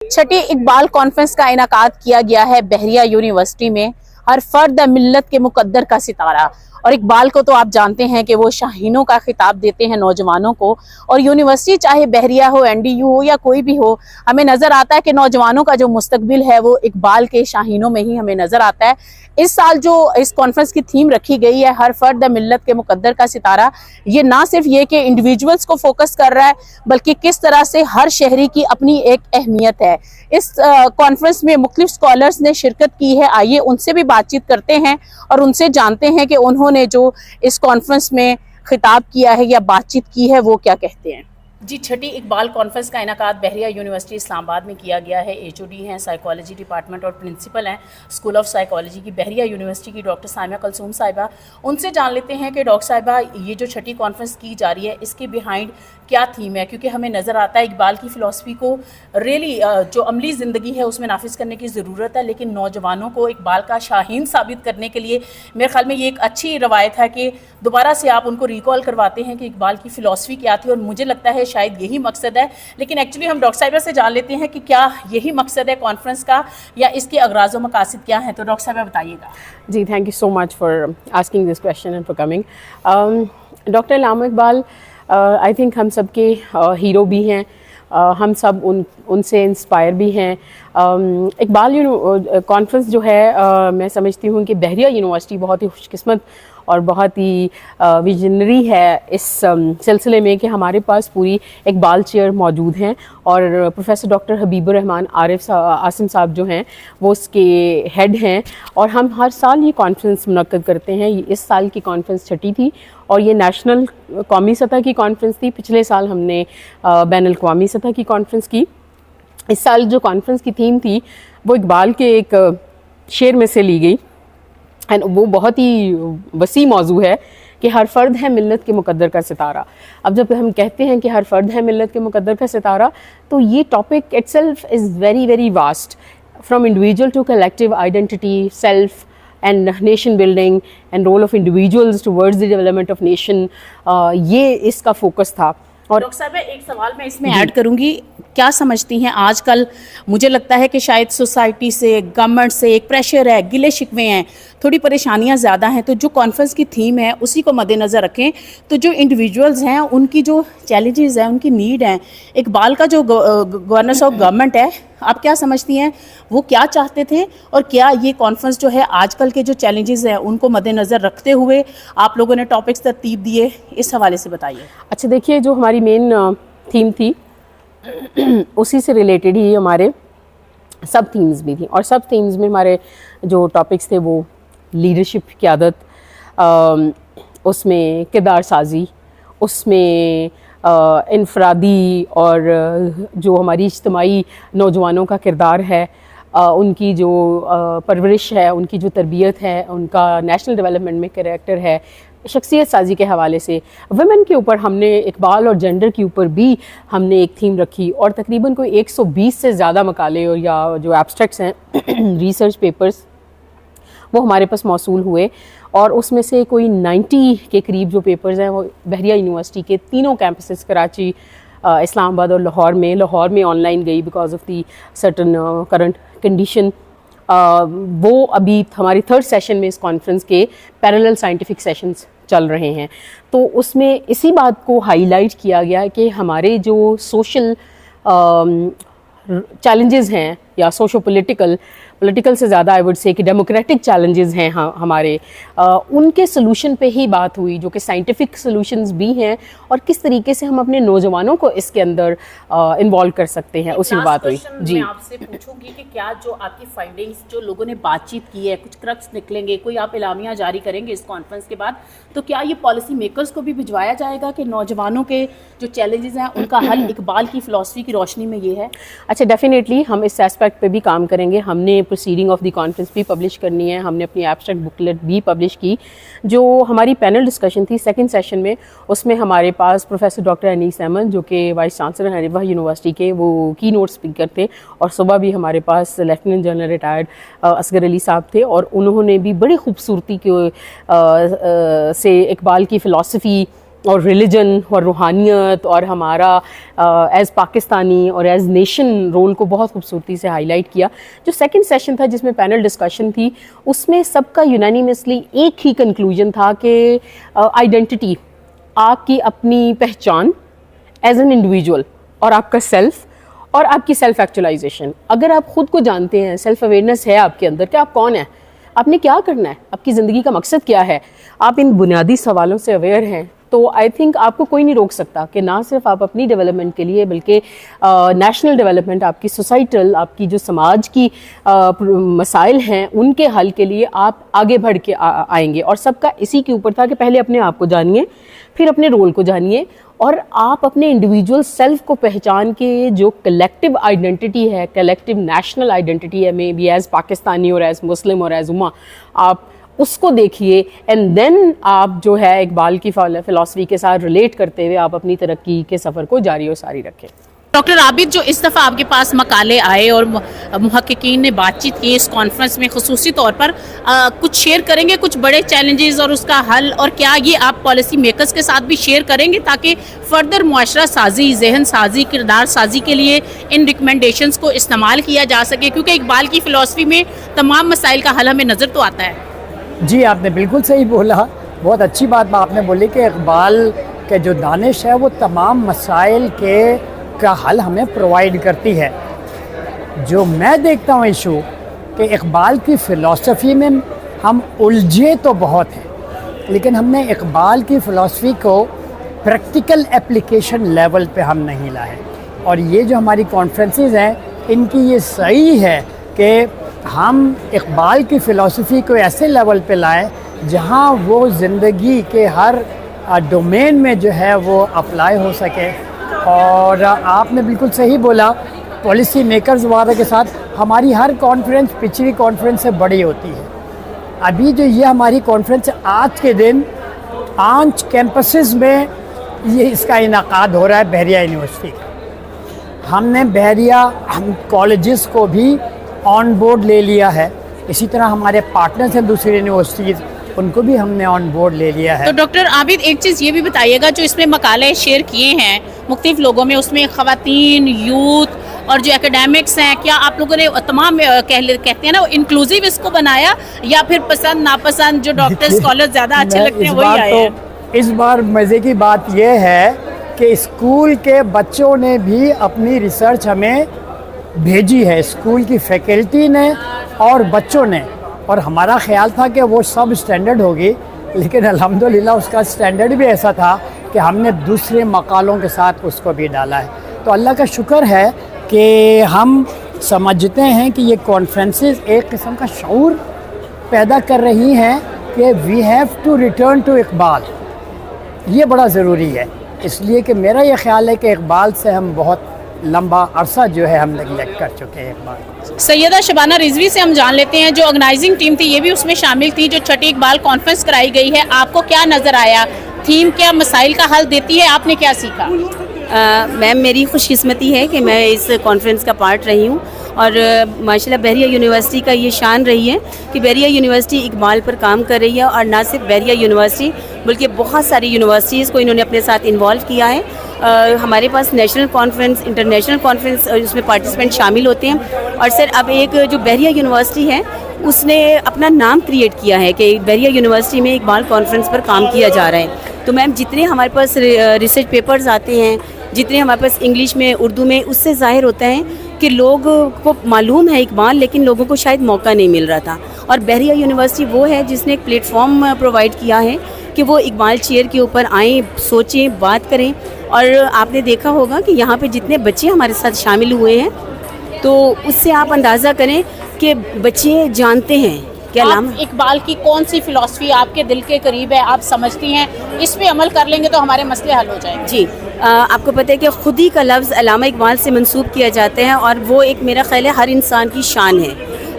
छठी Iqbal conference का इनेकाद किया गया है बहरिया यूनिवर्सिटी में। हर फर्द मिल्लत के मुकद्दर का सितारा। और इकबाल को तो आप जानते हैं कि वो शाहीनों का खिताब देते हैं नौजवानों को, और यूनिवर्सिटी चाहे बहरिया हो, एनडीयू हो या कोई भी हो, हमें नजर आता है कि नौजवानों का जो मुस्तकबिल है वो इकबाल के शाहीनों में ही हमें नजर आता है। इस साल जो इस कॉन्फ्रेंस की थीम रखी गई है, हर फर्द मिल्लत के मुकद्दर का सितारा, ये ना सिर्फ ये कि इंडिविजुअल्स को फोकस कर रहा है, बल्कि किस तरह से हर शहरी की अपनी एक अहमियत है। इस कॉन्फ्रेंस में मुख्तलिफ स्कॉलर्स ने शिरकत की है। आइए उनसे भी बातचीत करते हैं और उनसे जानते हैं कि उन्होंने जो इस कॉन्फ्रेंस में खिताब किया है या बातचीत की है वो क्या कहते हैं। जी, छठी इकबाल कॉन्फ्रेंस का इनेकाद बहरिया यूनिवर्सिटी इस्लामाबाद में किया गया है। एचओडी हैं साइकोलॉजी डिपार्टमेंट और प्रिंसिपल हैं स्कूल ऑफ साइकोलॉजी की बहरिया यूनिवर्सिटी की डॉक्टर सामिया कलसूम साहिबा। उनसे जान लेते हैं कि डॉक्टर साहिबा, ये जो छठी कॉन्फ्रेंस की जा रही है इसके बिहाइंड क्या थीम है, क्योंकि हमें नज़र आता है इकबाल की फ़िलासफ़ी को रियली जो अमली ज़िंदगी है उसमें नाफिज करने की ज़रूरत है, लेकिन नौजवानों को इकबाल का शाहीन साबित करने के लिए मेरे ख्याल में ये एक अच्छी रवायत है कि दोबारा से आप उनको रिकॉल करवाते हैं कि इकबाल की फ़िलासफ़ी क्या थी, और मुझे लगता है शायद यही मकसद है। लेकिन एक्चुअली हम डॉक्टर साहिबा से जान लेते हैं कि क्या यही मकसद है कॉन्फ्रेंस का या इसके अगराज़ व मकासद क्या हैं। तो डॉक्टर साहिबा बताइएगा। जी, thank you so much for asking this question and for coming. Doctor Allama Iqbal I think हम सब के हीरो भी हैं, हम सब उनसे इंस्पायर भी हैं। इकबाल कॉन्फ्रेंस जो है मैं समझती हूँ कि बहरिया यूनिवर्सिटी बहुत ही खुशकिस्मत और बहुत ही विजनरी है इस सिलसिले में कि हमारे पास पूरी इकबाल चेयर मौजूद हैं, और प्रोफेसर डॉक्टर हबीबुर रहमान आसिम साहब जो हैं वो उसके हेड हैं, और हम हर साल ये कॉन्फ्रेंस मुनक्कद करते हैं। इस साल की कॉन्फ्रेंस छठी थी और ये नेशनल कौमी सतह की कॉन्फ्रेंस थी। पिछले साल हमने बैनुल अक़वामी सतह की कॉन्फ्रेंस की। इस साल जो कॉन्फ्रेंस की थीम थी वो इकबाल के एक शेर में से ली गई, एंड वो बहुत ही वसी मौजू है कि हर फर्द है मिल्लत के मुकद्दर का सितारा। अब जब हम कहते हैं कि हर फर्द है मिल्लत के मुकद्दर का सितारा, तो ये topic itself is very very vast, from individual to collective identity, self and nation building and role of individuals towards the development of nation, ये इसका फोकस था। और डॉक्टर साहब, एक सवाल मैं इसमें ऐड करूंगी, क्या समझती हैं आजकल मुझे लगता है कि शायद सोसाइटी से, गवर्नमेंट से एक प्रेशर है, गिले शिकवे हैं, थोड़ी परेशानियां ज़्यादा हैं, तो जो कॉन्फ्रेंस की थीम है उसी को मद्देनज़र रखें तो जो इंडिविजुअल्स हैं उनकी जो चैलेंजेस हैं, उनकी नीड हैं, इकबाल का जो गवर्नेंस ऑफ गवर्नमेंट है, आप क्या समझती हैं वो क्या चाहते थे, और क्या ये कॉन्फ्रेंस जो है आजकल के जो चैलेंजेस हैं उनको मद्देनज़र रखते हुए आप लोगों ने टॉपिक्स तरतीब दिए, इस हवाले से बताइए। अच्छा, देखिए, जो हमारी मेन थीम थी उसी से रिलेटेड ही हमारे सब थीम्स भी थी, और सब थीम्स में हमारे जो टॉपिक्स थे वो लीडरशिप की आदत, उसमें किरदार साजी, उसमें इनफरादी और जो हमारी इज्तिमाई नौजवानों का किरदार है, उनकी जो परवरिश है, उनकी जो तरबियत है, उनका नेशनल डेवलपमेंट में कैरेक्टर है, शख्सियत साजी के हवाले से वुमेन के ऊपर हमने, इकबाल और जेंडर के ऊपर भी हमने एक थीम रखी, और तकरीबन कोई 120 से ज़्यादा मकाले और या जो एब्स्ट्रैक्ट्स हैं रिसर्च पेपर्स वो हमारे पास मौसूल हुए, और उसमें से कोई 90 के करीब जो पेपर्स हैं वो बहरिया यूनिवर्सिटी के तीनों कैंपसेस कराची, इस्लामाबाद और लाहौर में ऑनलाइन गई because of the certain current condition. वो अभी हमारी थर्ड सेशन में इस कॉन्फ्रेंस के पैरेलल साइंटिफिक सेशंस चल रहे हैं, तो उसमें इसी बात को हाईलाइट किया गया कि हमारे जो सोशल चैलेंजेस हैं या सोशो पॉलिटिकल से ज़्यादा आई वुड से कि डेमोक्रेटिक चैलेंजेस हैं हमारे, उनके सोल्यूशन पे ही बात हुई, जो कि साइंटिफिक सोल्यूशंस भी हैं, और किस तरीके से हम अपने नौजवानों को इसके अंदर इन्वॉल्व कर सकते हैं, उसी बात हुई। जी, मैं आपसे पूछूंगी कि क्या जो आपकी फाइंडिंग्स, जो लोगों ने बातचीत की है, कुछ क्रक्स निकलेंगे, कोई आप इलामिया जारी करेंगे इस कॉन्फ्रेंस के बाद, तो क्या ये पॉलिसी मेकर्स को भी भिजवाया जाएगा कि नौजवानों के जो चैलेंजेस हैं उनका हल इकबाल की फ़िलासफ़ी की रोशनी में ये है? अच्छा, डेफिनेटली हम इस एस्पेक्ट पे भी काम करेंगे। हमने प्रोसीडिंग ऑफ द कॉन्फ्रेंस भी पब्लिश करनी है, हमने अपनी एब्स्ट्रैक्ट बुकलेट भी पब्लिश की। जो हमारी पैनल डिस्कशन थी सेकंड सेशन में, उसमें हमारे पास प्रोफेसर डॉक्टर अनीस अहमद जो कि वाइस चांसलर हैं रिवा यूनिवर्सिटी के, वो की नोट स्पीकर थे, और सुबह भी हमारे पास lieutenant general retired Asghar Ali साहब थे, और उन्होंने भी बड़ी खूबसूरती के से इकबाल की फ़िलासफ़ी اور ریلیجن اور روحانیت اور ہمارا ایز پاکستانی اور ایز نیشن رول کو بہت خوبصورتی سے ہائی لائٹ کیا. جو سیکنڈ سیشن تھا جس میں پینل ڈسکشن تھی, اس میں سب کا یونینیمسلی ایک ہی کنکلوژن تھا کہ آئیڈینٹی, آپ کی اپنی پہچان ایز این انڈیویجول اور آپ کا سیلف اور آپ کی سیلف ایکچولائزیشن. اگر آپ خود کو جانتے ہیں, سیلف اویئرنیس ہے آپ کے اندر کہ آپ کون ہیں, آپ نے کیا کرنا ہے, آپ کی زندگی کا مقصد کیا ہے, آپ ان بنیادی سوالوں سے اویئر ہیں, تو آئی تھنک آپ کو کوئی نہیں روک سکتا کہ نہ صرف آپ اپنی ڈیولپمنٹ کے لیے بلکہ نیشنل ڈیولپمنٹ, آپ کی سوسائٹل, آپ کی جو سماج کی مسائل ہیں ان کے حل کے لیے آپ آگے بڑھ کے آئیں گے. اور سب کا اسی کے اوپر تھا کہ پہلے اپنے آپ کو جانیے, پھر اپنے رول کو جانیے, اور آپ اپنے انڈیویجول سیلف کو پہچان کے جو کلیکٹیو آئیڈینٹی ہے, کلیکٹیو نیشنل آئیڈینٹی ہے, مے بی ایز پاکستانی اور ایز مسلم اور ایز امہ, آپ اس کو دیکھیے, اینڈ دین آپ جو ہے اقبال کی فلاسفی کے ساتھ ریلیٹ کرتے ہوئے آپ اپنی ترقی کے سفر کو جاری و ساری رکھیں. ڈاکٹر عابد, جو اس دفعہ آپ کے پاس مقالے آئے اور محققین نے بات چیت کی اس کانفرنس میں, خصوصی طور پر کچھ شیئر کریں گے کچھ بڑے چیلنجز اور اس کا حل, اور کیا یہ آپ پالیسی میکرز کے ساتھ بھی شیئر کریں گے تاکہ فردر معاشرہ سازی, ذہن سازی, کردار سازی کے لیے ان ریکمنڈیشنز کو استعمال کیا جا سکے, کیونکہ اقبال کی فلاسفی میں تمام مسائل کا حل ہمیں نظر تو آتا ہے. جی آپ نے بالکل صحیح بولا, بہت اچھی بات آپ نے بولی کہ اقبال کے جو دانش ہے وہ تمام مسائل کا حل ہمیں پرووائڈ کرتی ہے. جو میں دیکھتا ہوں ایشو کہ اقبال کی فلاسفی میں ہم الجھے تو بہت ہیں, لیکن ہم نے اقبال کی فلاسفی کو پریکٹیکل اپلیکیشن لیول پہ ہم نہیں لائے. اور یہ جو ہماری کانفرنسز ہیں ان کی یہ صحیح ہے کہ ہم اقبال کی فلاسفی کو ایسے لیول پہ لائیں جہاں وہ زندگی کے ہر ڈومین میں جو ہے وہ اپلائی ہو سکے. اور آپ نے بالکل صحیح بولا, پالیسی میکرز وغیرہ کے ساتھ ہماری ہر کانفرنس پچھلی کانفرنس سے بڑی ہوتی ہے. ابھی جو یہ ہماری کانفرنس آج کے دن 5 کیمپسز میں یہ اس کا انعقاد ہو رہا ہے بحریہ یونیورسٹی کا. ہم نے بحریہ کالجز کو بھی آن بورڈ لے لیا ہے, اسی طرح ہمارے پارٹنرز ہیں دوسری یونیورسٹیز, ان کو بھی ہم نے آن بورڈ لے لیا ہے. تو ڈاکٹر عابد ایک چیز یہ بھی بتائیے گا, جو اس میں مقالے شیئر کیے ہیں مختلف لوگوں میں, اس میں خواتین, یوتھ اور جو اکیڈیمکس ہیں, کیا آپ لوگوں نے تمام کہتے ہیں نا انکلوسیو اس کو بنایا, یا پھر پسند ناپسند جو ڈاکٹر اسکالر زیادہ اچھے لگتے ہیں وہی آئے ہیں؟ اس بار مزے کی بات یہ ہے کہ اسکول کے بچوں نے بھی اپنی ریسرچ ہمیں بھیجی ہے, اسکول کی فیکلٹی نے اور بچوں نے, اور ہمارا خیال تھا کہ وہ سب اسٹینڈرڈ ہوگی, لیکن الحمدللہ اس کا اسٹینڈرڈ بھی ایسا تھا کہ ہم نے دوسرے مقالوں کے ساتھ اس کو بھی ڈالا ہے. تو اللہ کا شکر ہے کہ ہم سمجھتے ہیں کہ یہ کانفرنسز ایک قسم کا شعور پیدا کر رہی ہیں کہ we have to return to Iqbal. یہ بڑا ضروری ہے, اس لیے کہ میرا یہ خیال ہے کہ اقبال سے ہم بہت لمبا عرصہ جو ہے ہم نیگلیکٹ کر چکے ہیں اقبال. سیدہ شبانہ رضوی سے ہم جان لیتے ہیں, جو آرگنائزنگ ٹیم تھی یہ بھی اس میں شامل تھی, جو چھٹی اقبال کانفرنس کرائی گئی ہے, آپ کو کیا نظر آیا, تھیم کیا مسائل کا حل دیتی ہے, آپ نے کیا سیکھا؟ میم میری خوش قسمتی ہے کہ میں اس کانفرنس کا پارٹ رہی ہوں, اور ماشاءاللہ بحریہ یونیورسٹی کا یہ شان رہی ہے کہ بحریہ یونیورسٹی اقبال پر کام کر رہی ہے, اور نہ صرف بحریہ یونیورسٹی بلکہ بہت ساری یونیورسٹیز کو انہوں نے اپنے ساتھ انوالو کیا ہے. ہمارے پاس نیشنل کانفرنس, انٹرنیشنل کانفرنس, اس میں پارٹیسپینٹ شامل ہوتے ہیں. اور سر اب ایک جو بحریہ یونیورسٹی ہے اس نے اپنا نام کریٹ کیا ہے کہ بحریہ یونیورسٹی میں اقبال کانفرنس پر کام کیا جا رہا ہے. تو میم جتنے ہمارے پاس ریسرچ پیپرز آتے ہیں, جتنے ہمارے پاس انگلش میں, اردو میں, اس سے ظاہر ہوتا ہے کہ لوگوں کو معلوم ہے اقبال, لیکن لوگوں کو شاید موقع نہیں مل رہا تھا. اور بحریہ یونیورسٹی وہ ہے جس نے ایک پلیٹ فارم پرووائڈ کیا ہے کہ وہ اقبال چیئر کے اوپر آئیں, سوچیں, بات کریں. اور آپ نے دیکھا ہوگا کہ یہاں پہ جتنے بچے ہمارے ساتھ شامل ہوئے ہیں, تو اس سے آپ اندازہ کریں کہ بچے جانتے ہیں کہ اقبال کی کون سی فلاسفی آپ کے دل کے قریب ہے, آپ سمجھتی ہیں اس پہ عمل کر لیں گے تو ہمارے مسئلے حل ہو جائیں گے. جی آپ کو پتہ ہے کہ خودی کا لفظ علامہ اقبال سے منسوب کیا جاتا ہے, اور وہ ایک میرا خیال ہے ہر انسان کی شان ہے.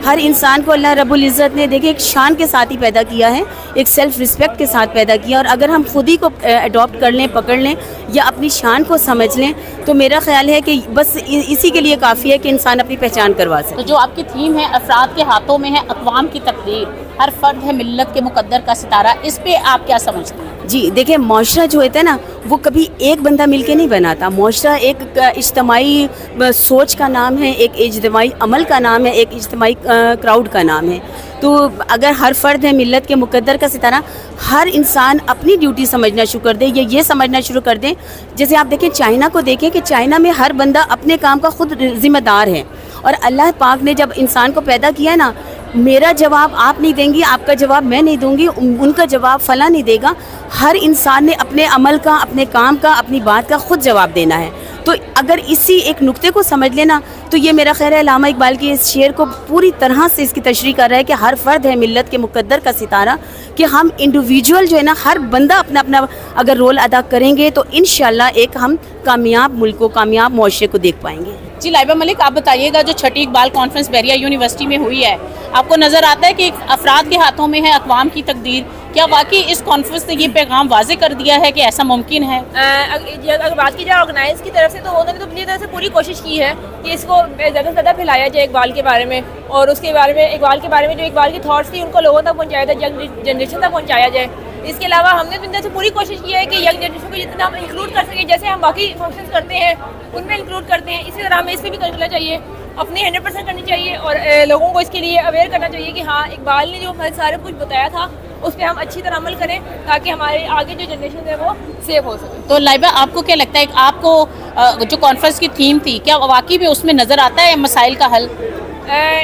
ہر انسان کو اللہ رب العزت نے دیکھیں ایک شان کے ساتھ ہی پیدا کیا ہے, ایک سیلف رسپیکٹ کے ساتھ پیدا کیا. اور اگر ہم خود ہی کو اڈاپٹ کر لیں, پکڑ لیں, یا اپنی شان کو سمجھ لیں, تو میرا خیال ہے کہ بس اسی کے لیے کافی ہے کہ انسان اپنی پہچان کروا سکے. تو جو آپ کی تھیم ہے افراد کے ہاتھوں میں ہے, اقوام کی تقدیر, हर फर्द है मिल्लत के मुकद्दर का सितारा, इस पे आप क्या समझते हैं? जी देखिए, माशरा जो होता है ना, वो कभी एक बंदा मिलके नहीं बनाता। माशरा एक इज्तमाही सोच का नाम है, एक इज्तमाही अमल का नाम है, एक इज्तमाही क्राउड का नाम है। तो अगर हर फ़र्द है मिल्लत के मुकद्दर का सितारा, हर इंसान अपनी ड्यूटी समझना शुरू कर दे, या ये समझना शुरू कर दें, जैसे आप देखें चाइना को देखें कि चाइना में हर बंदा अपने काम का खुद ज़िम्मेदार है। और अल्लाह पाक ने जब इंसान को पैदा किया ना, मेरा जवाब आप नहीं देंगी, आपका जवाब मैं नहीं दूंगी, उनका जवाब फला नहीं देगा। हर इंसान ने अपने अमल का, अपने काम का, अपनी बात का खुद जवाब देना है। तो अगर इसी एक नुक्ते को समझ लेना, तो ये मेरा ख्याल है अल्लामा इकबाल के इस शेर को पूरी तरह से इसकी तशरीह कर रहा है कि हर फ़र्द है मिल्लत के मुकद्दर का सितारा, कि हम इंडिविजुअल जो है ना, हर बंदा अपना अपना अगर रोल अदा करेंगे तो इंशाल्लाह एक हम कामयाब मुल्क को, कामयाब मुआशरे को देख पाएंगे। जी लाइबा मलिक, आप बताइएगा, जो छठी इकबाल कॉन्फ्रेंस बहरिया यूनिवर्सिटी में हुई है, आपको नज़र आता है कि अफराद के हाथों में है अक़वाम की तकदीर? क्या वाकई इस कॉन्फ्रेंस ने ये पैगाम वाज़े कर दिया है कि ऐसा मुमकिन है? अगर बात की जाए ऑर्गेनाइज की तरफ से, तो उन्होंने तो अपनी तरफ से पूरी कोशिश की है कि इसको ज़्यादा से ज़्यादा फैलाया जाए इकबाल के बारे में, और उसके बारे में, इकबाल के बारे में जो इकबाल की थॉट्स थी उनको लोगों तक पहुँचाया जाए, यंग जनरेशन तक पहुँचाया जाए। इसके अलावा हमने अपनी तरफ से पूरी कोशिश की है कि यंग जनरेशन को जितना हम इंक्लूड कर सकें, जैसे हम बाकी फंक्शंस करते हैं उनमें इंक्लूड करते हैं, इसी तरह हमें इसमें भी करना चाहिए, अपनी 100% करनी चाहिए, और लोगों को इसके लिए अवेयर करना चाहिए कि हाँ, इकबाल ने जो हमें सारा कुछ बताया था उस पर हम अच्छी तरह अमल करें, ताकि हमारे आगे जो जनरेशन है वो सेव हो सके। तो लाइबा, आपको क्या लगता है, आपको जो कॉन्फ्रेंस की थीम थी, क्या वाकई में उसमें नज़र आता है मसाइल का हल?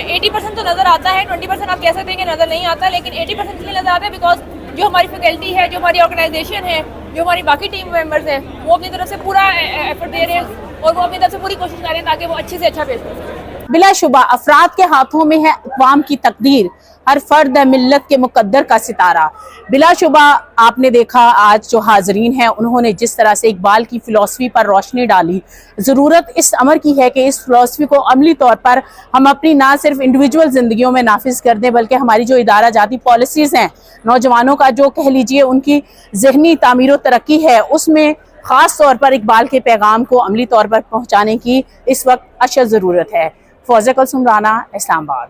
80% तो नज़र आता है, 20% आप कह सकते हैं कि नज़र नहीं आता, लेकिन 80% इसलिए नज़र आता है बिकॉज जो हमारी फैकल्टी है, जो हमारी ऑर्गेनाइजेशन है, जो हमारी बाकी टीम मेंबर्स हैं, वो अपनी तरफ से पूरा एफर्ट दे रहे हैं और वो अपनी तरफ से पूरी कोशिश कर रहे हैं ताकि वो अच्छे से अच्छा पेश कर सकें। बिलाशुबा अफराद के हाथों में है अक़वाम की तकदीर, हर फर्द है मिल्लत के मुकद्दर का सितारा। बिलाशुबा आपने देखा आज जो हाज़रीन हैं उन्होंने जिस तरह से इकबाल की फ़िलॉसफ़ी पर रोशनी डाली। ज़रूरत इस अमर की है कि इस फ़िलॉसफ़ी को अमली तौर पर हम अपनी ना सिर्फ इंडिविजुअल ज़िंदगियों में नाफिज कर दें, बल्कि हमारी जो इदारा जाती पॉलिसीज़ हैं, नौजवानों का जो कह लीजिए उनकी ज़हनी तामीर व तरक्की है, उसमें ख़ास तौर पर इकबाल के पैगाम को अमली तौर पर पहुँचाने की इस वक्त अशद ज़रूरत है। फौज़िया कुलसुम राना, इस्लामाबाद।